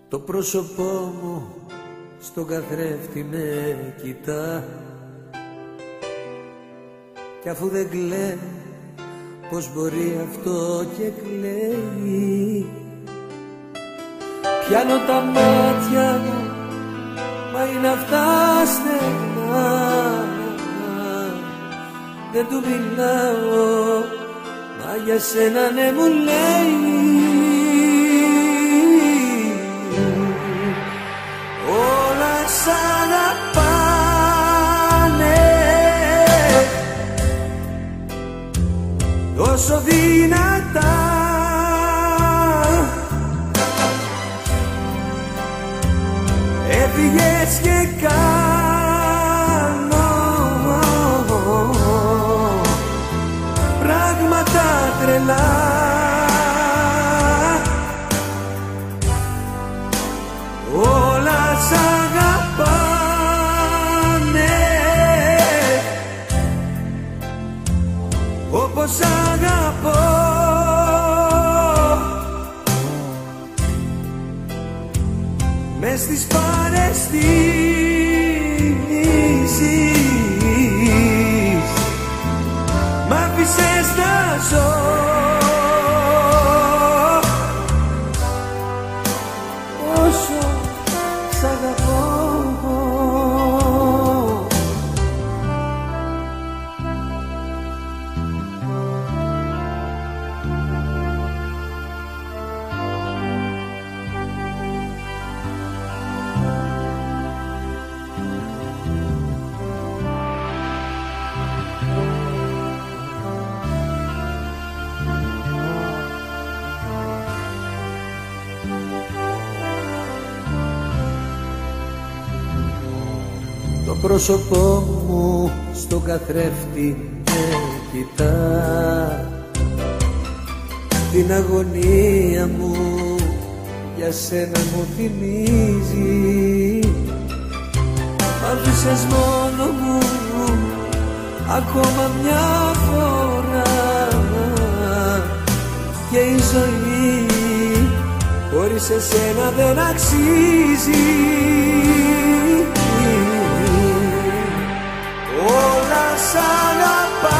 Το πρόσωπό μου στον καθρέφτη με κοιτά, κι αφού δεν κλαίει, πως μπορεί αυτό και κλαίει. Πιάνω τα μάτια μου, μα είναι αυτά στεγνά. Δεν του μιλάω, μα για σένα ναι μου λέει. Όλα σ' αγαπάνε τόσο δυνατά, έφυγες και κάνω πράγματα τρελά. Όλα σ' αγαπάνε όπως αγαπώ. Μες στις παραισθήσεις μ' άφησες να ζω. Όσο σ' αγαπώ. Το πρόσωπό μου στο καθρέφτη με κοιτά, την αγωνία μου για σένα μου θυμίζει. Μ' άφησες μόνο μου ακόμα μια φορά, και η ζωή χωρίς εσένα δεν αξίζει. Όλα σ' αγαπάνε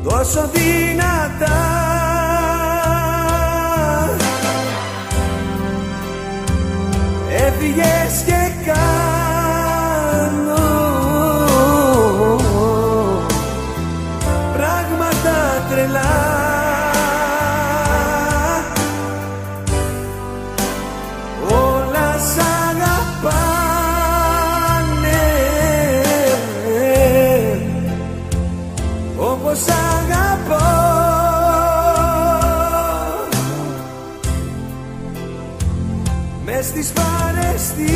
τόσο δυνατά, έφυγες και κάνω πράγματα τρελά. Όπως αγαπώ, μες στις παραισθήσεις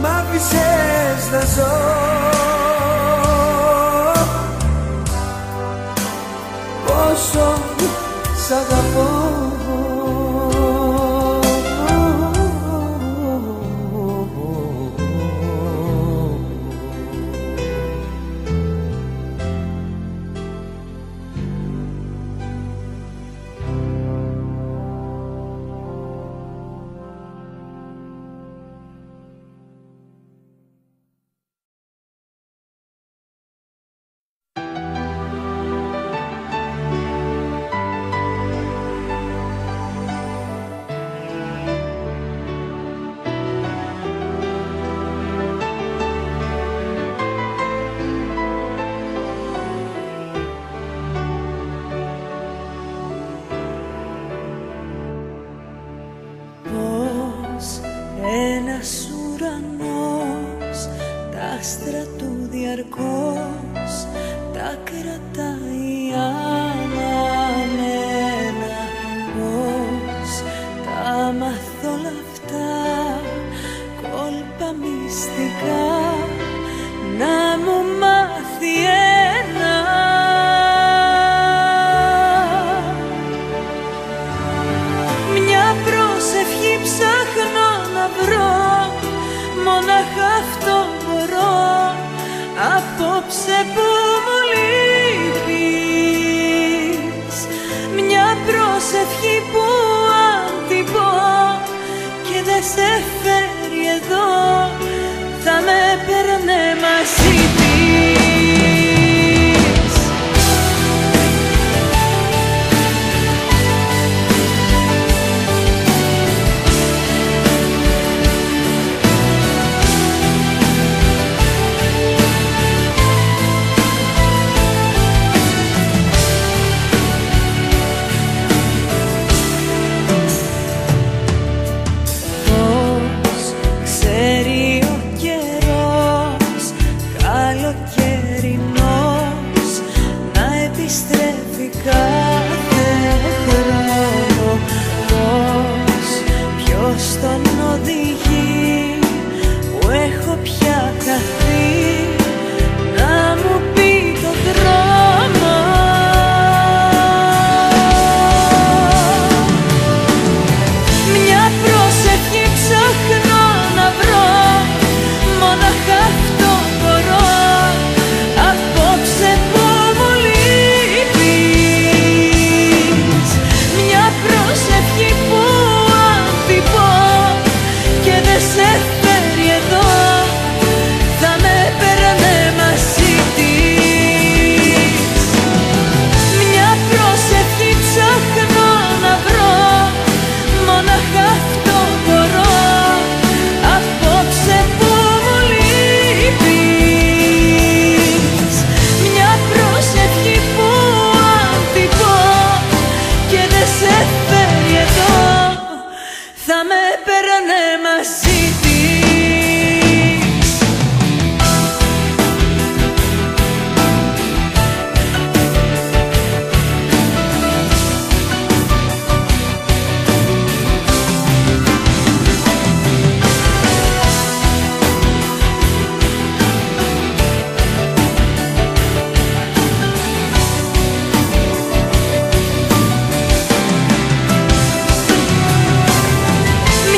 μ' άφησες να ζω. Πόσο σ' αγαπώ. απόψε που μου λείπεις, μια πρόσευχη που αν την πω και δεν σε φέρει εδώ, θα με παίρνε μαζί της. Στον οδηγεί που έχω πια χαθεί, να μου πει το δρόμο. Μια πρόσευχη ψάχνω να βρω, μόναχα αυτό μπορώ, απόψε που μου λείπεις. Μια πρόσευχη που αν την πω και δεν σε φέρει εδώ, θα με παίρνε μαζί της. Μια πρόσευχη ψάχνω να βρω, μόναχα αυτό μπορώ, απόψε που μου λείπεις. Μια πρόσευχη που αν την πω και δεν σε φέρει εδώ, θα με παίρνε μαζί της.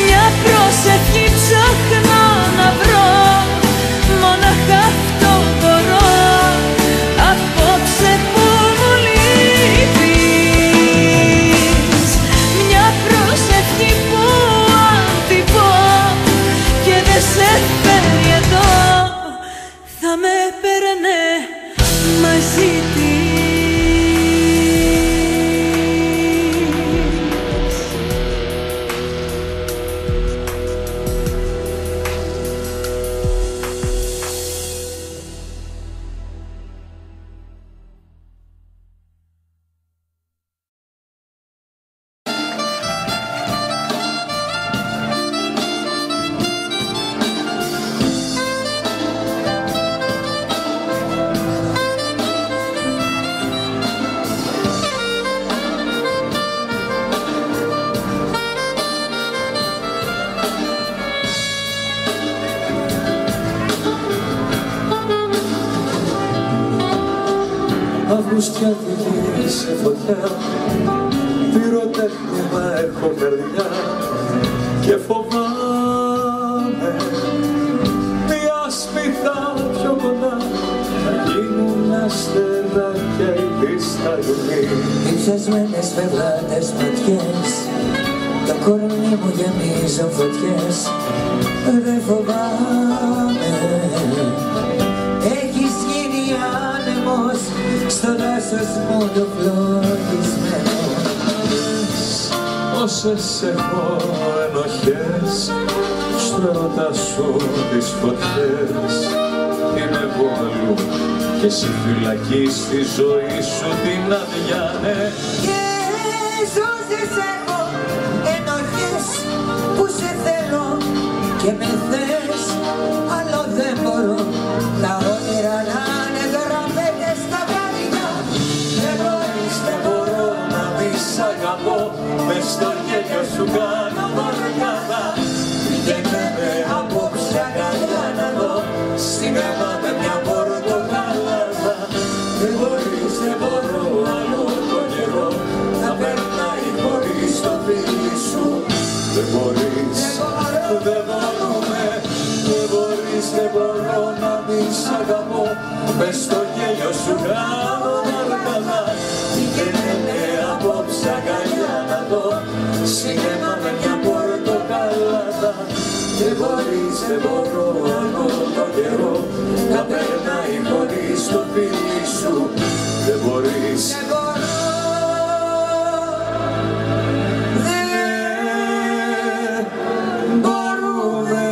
Μια πρόσευχη ψάχνω να βρω, μόναχα αυτό μπορώ, απόψε που μου λείπεις. Μια πρόσευχη που αν την πω και δεν σε φέρει εδώ, θα με παίρνε μαζί της. Αυγούστια βγήκε σε φωτιά, πυροτέχνημα έχω καρδιά και φοβάμαι μια σπίθα πιο κοντά να γίνουν αστεράκια η πίστα γιουνί. Διψασμένες φευγάτες ματιές, το κορμί μου γεμίζουν φωτιές, δεν φοβάμαι. Έχεις γίνει άνεμος στο δάσος μου το φλογισμένος. Όσες έχω ενοχές, στο έρωτα σου τις φωτιές, είμαι εγώ αλλού και στη φυλακή στη ζωή σου την αδιάνε. Και όσες έχω ενοχές που σε θέλω και με θες, άλλο δεν μπορώ, τα όνειρα να είναι γραμμένες στα βράδια. Δεν μπορείς, δεν μπορώ να μη σ' αγαπώ, μες στο γέλιο σου κάνω μορκάδα. Βγαίνουμε απόψε αγκαλιά να δω, στην γραμμά με μια πορτοκαλάδα. Δεν μπορείς, δεν μπορώ άλλο το καιρό να περνάει χωρίς το φίλι σου. Δεν μπορείς, δεν μπορούμε, δεν μπορείς, δεν μπορώ να μη σ' αγαπώ, μες στο γέλιο σου κάνω μαρκαδά. Πήγαινε απόψε αγκαλιά να δω σινεμά με μια πορτοκαλάδα. Δεν μπορείς, δεν μπορώ όλο το καιρό να περνάει χωρίς το φίλι σου. Δεν μπορείς, δεν μπορώ, δεν μπορούμε.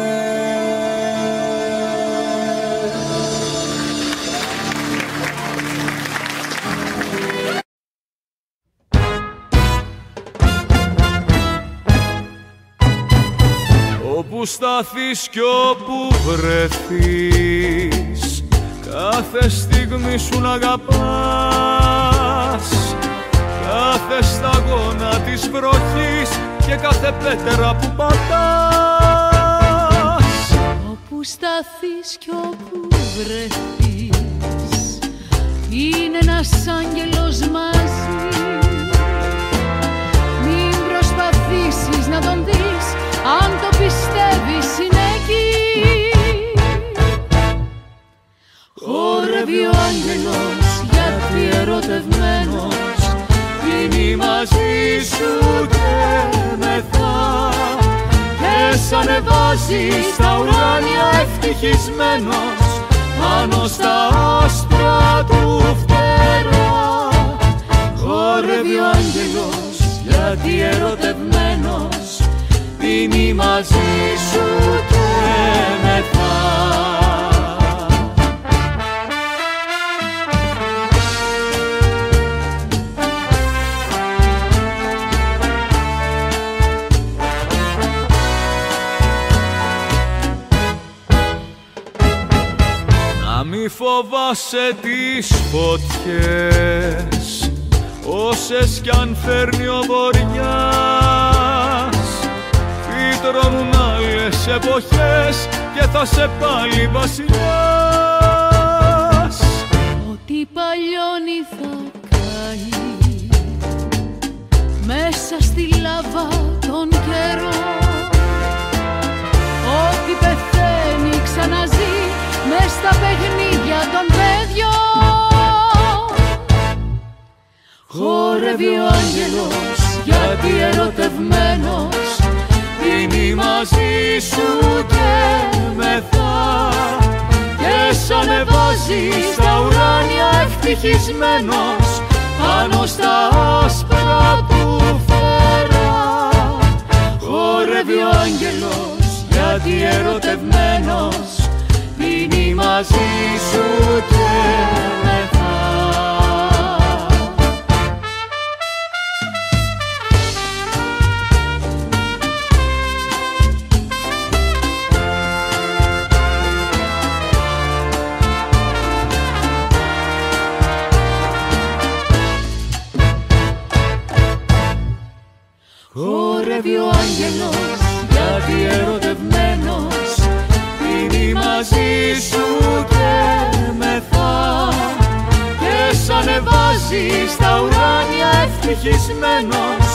Όπου σταθείς κι όπου βρεθείς, κάθε στιγμή σου να αγαπάς, κάθε σταγόνα της βροχής και κάθε πέτρα που πατάς. Όπου σταθείς κι όπου βρεθείς, είναι ένας άγγελος μαζί. Μην προσπαθήσεις να τον δεις, αν το πιστεύεις είναι εκεί. Χορεύει ο άγγελος γιατί ερωτευμένος είναι μαζί σου και μεθά. Και σ' ανεβάζει στα ουράνια ευτυχισμένος πάνω στα άσπρα του φτερά. Χορεύει ο άγγελος γιατί ερωτευμένος είναι μαζί σου και μεθά. Να μη φοβάσαι τις φωτιές, όσες κι αν φέρνει ο βοριάς. Φυτρώνουν άλλες εποχές και θα σε πάλι βασιλιάς. Ό,τι παλιώνει θα καεί μέσα στη λάβα των καιρών. Ό,τι πεθαίνει ξαναζεί μες στα παιχνίδια των παιδιών. Χορεύει ο άγγελος γιατί ερωτευμένος είναι μαζί σου και μεθά. Και σ' ανεβάζει στα ουράνια ευτυχισμένος πάνω στα άσπρα του φτερά. Χορεύει ο άγγελος γιατί ερωτευμένος είναι μαζί σου και μεθά. Χορεύει ο άγγελος γιατί ερωτευμένος είναι μαζί σου και μεθά. Και σ' ανεβάζει στα ουράνια ευτυχισμένος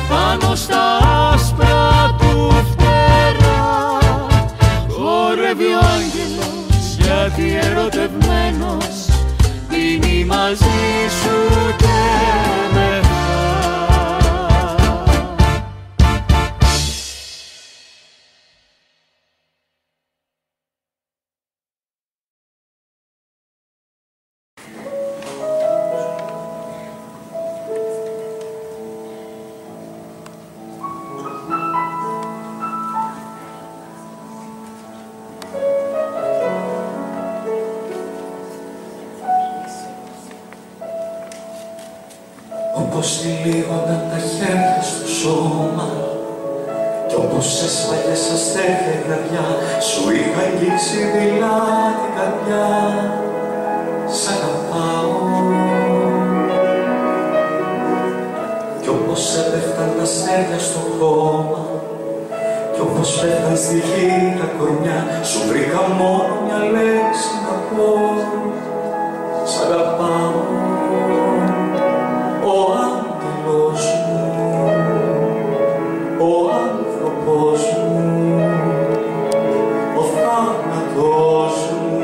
πάνω στα άσπρα του φτερά. Χορεύει ο άγγελος γιατί ερωτευμένος είναι μαζί σου και μεθά. Όπως τυλίγονταν τα χέρια στο σώμα κι όπως σε σφαγές αστέρια η βραδιά σου είχα αγγίξει δειλά την καρδιά. Σ' αγαπάω. Κι όπως έπεφταν τα αστέρια στο χώμα κι όπως πέφταν στη γη τα κορμιά σου βρήκα μόνο μια λέξη να πω. Σ' αγαπάω. Ο άγγελος μου, ο άνθρωπος μου, ο θάνατος μου,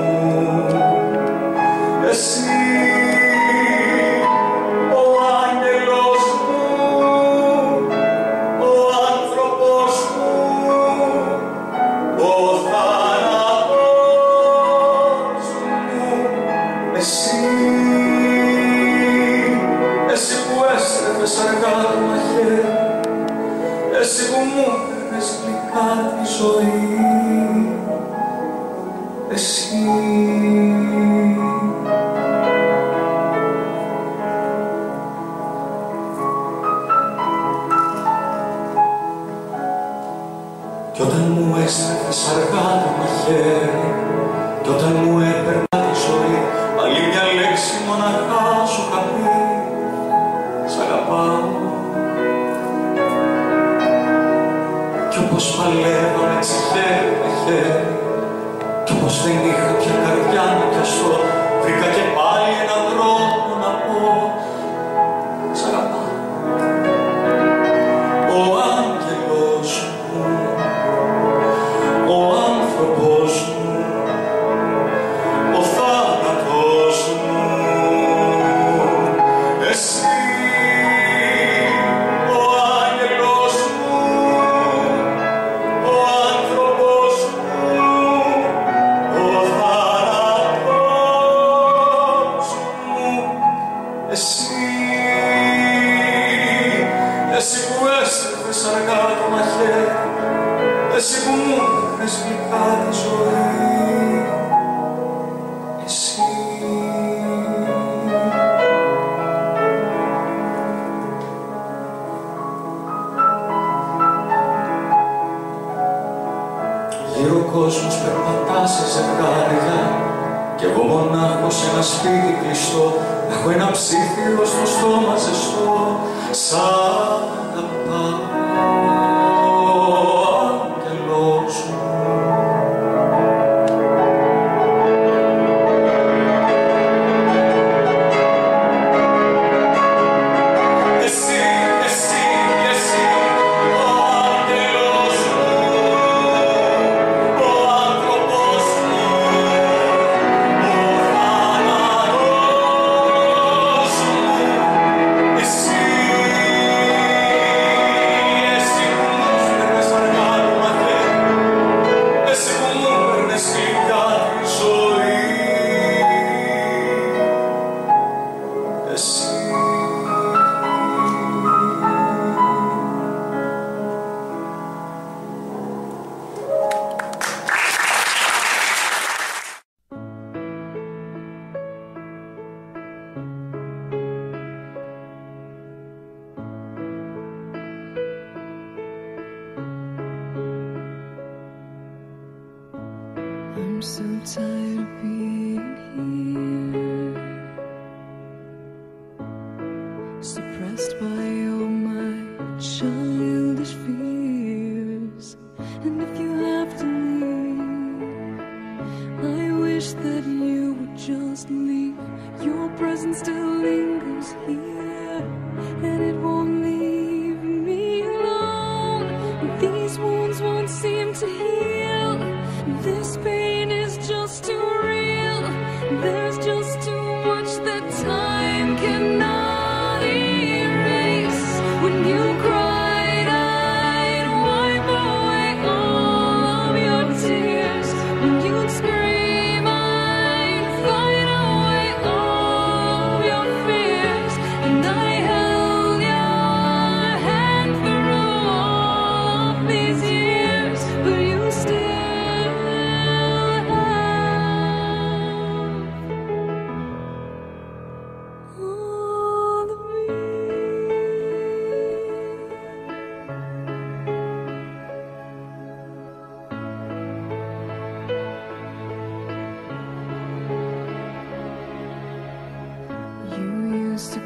used to